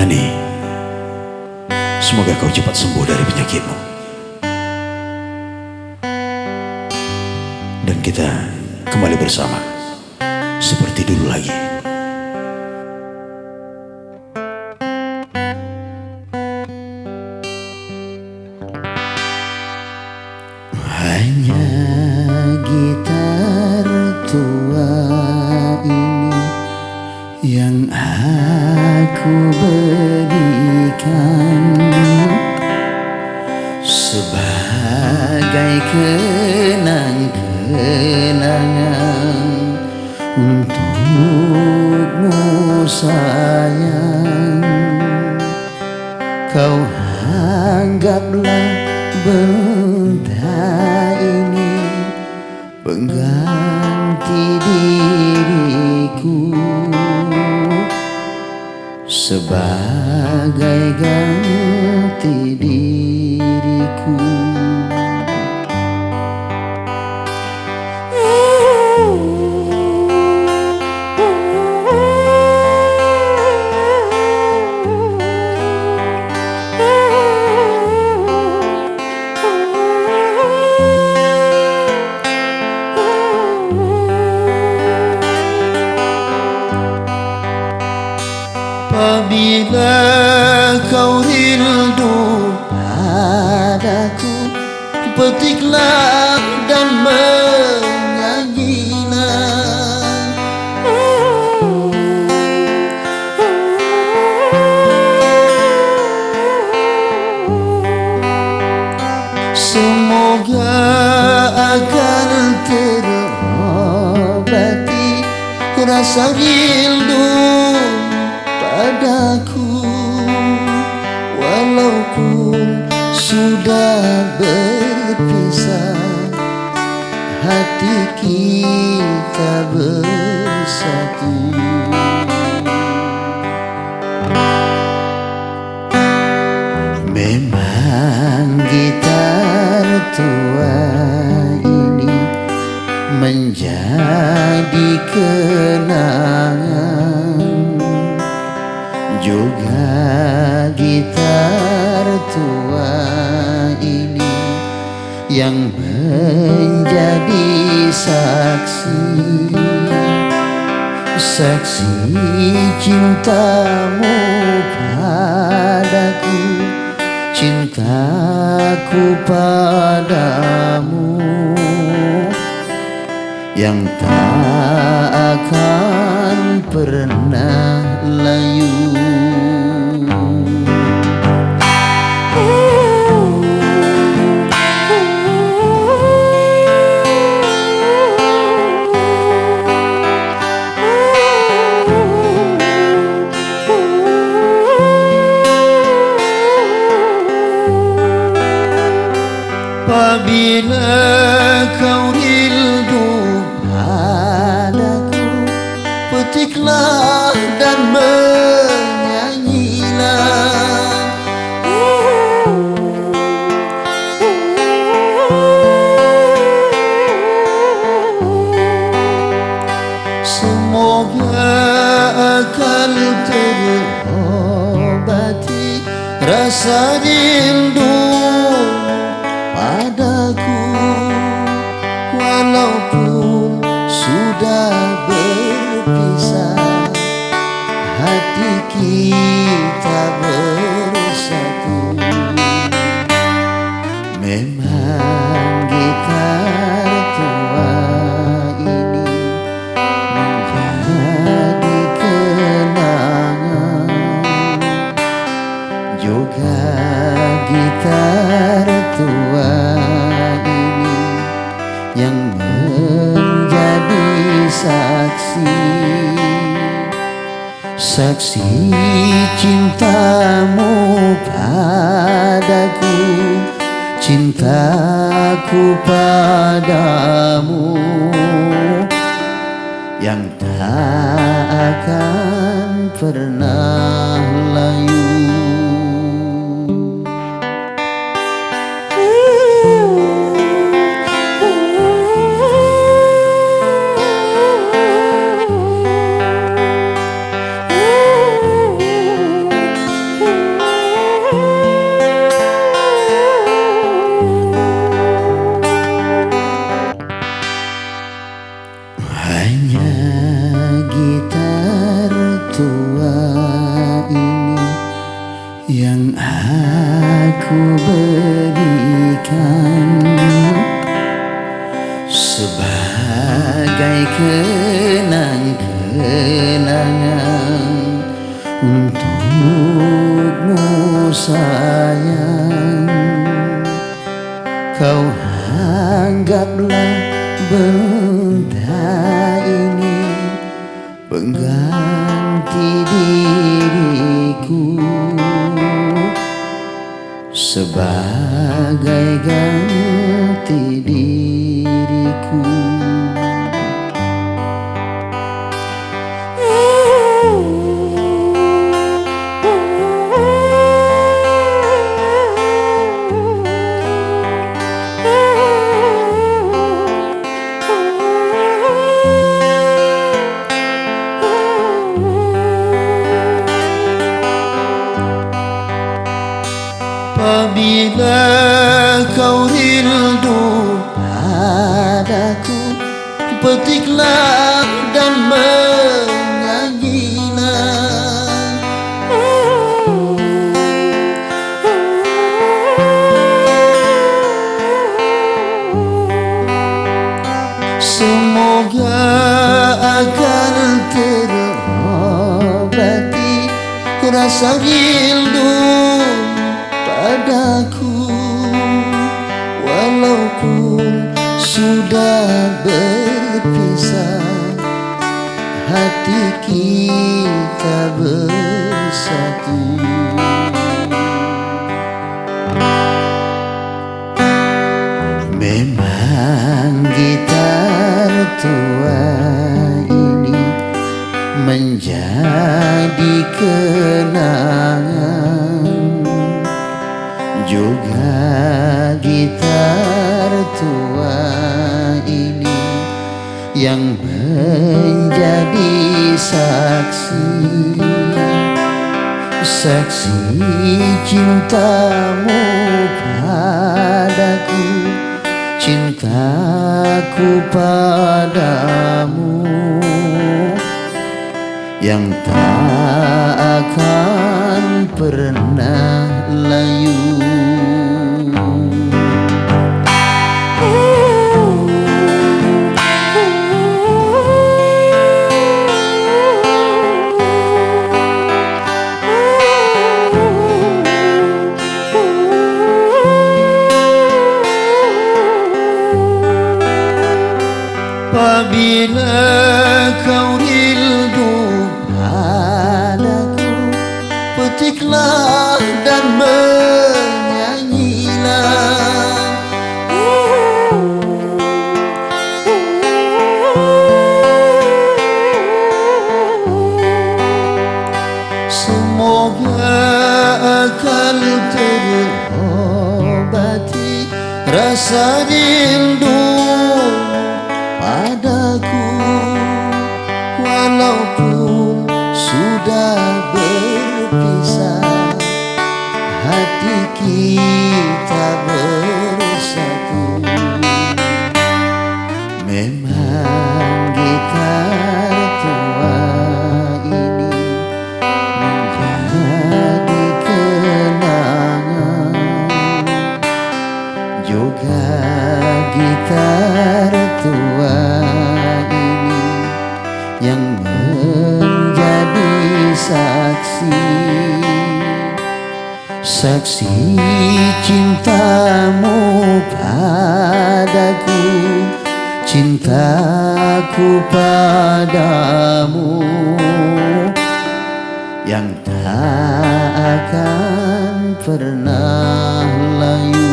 Ani, semoga kau cepat sembuh dari penyakitmu. Dan kita kembali bersama seperti dulu lagi. Hanya gitar tua ini yang aku berikan sebagai kenang-kenangan untukmu sayang. Kau anggaplah benda ini pengganti diriku, sebagai ganti diriku. Apabila kau rindu padaku, petiklah dan menyanyilah. Semoga akan terobati rasa rindu padaku, walaupun sudah berpisah, hati kita bersatu. Memang gitar tua ini menjadi kenangan, juga gitar tua ini yang menjadi saksi cintamu padaku, cintaku padamu yang tak akan pernah layu. Apabila kau rindu padaku, petiklah dan menyanyilah. Semoga akan terobati rasa rindu padaku, walaupun sudah berpisah, hati kita bersatu. Memang gitar tua ini menjadi kenangan, juga gitar tua ini yang menjadi saksi cintamu padaku, cintaku padamu yang tak akan pernah layu. kenangan untukmu sayang. Kau anggaplah benda ini pengganti diriku, sebagai ganti diriku. Apabila kau rindu padaku, petiklah dan menyanyilah. Semoga akan terobati rasa rindu padaku, walaupun sudah berpisah, hati kita bersatu. Memang gitar tua ini menjadi kenangan, juga gitar tua ini yang menjadi saksi cintamu padaku, cintaku padamu yang tak akan pernah layu. Apabila kau rindu padaku, petiklah dan menyanyilah. Semoga akan terobati rasa rindu padaku, walaupun sudah berpisah, hati kita bersatu. Memang gitar tua ini menjadi kenangan, juga gitar tua ini yang menjadi saksi cintamu padaku, cintaku padamu yang tak akan pernah layu.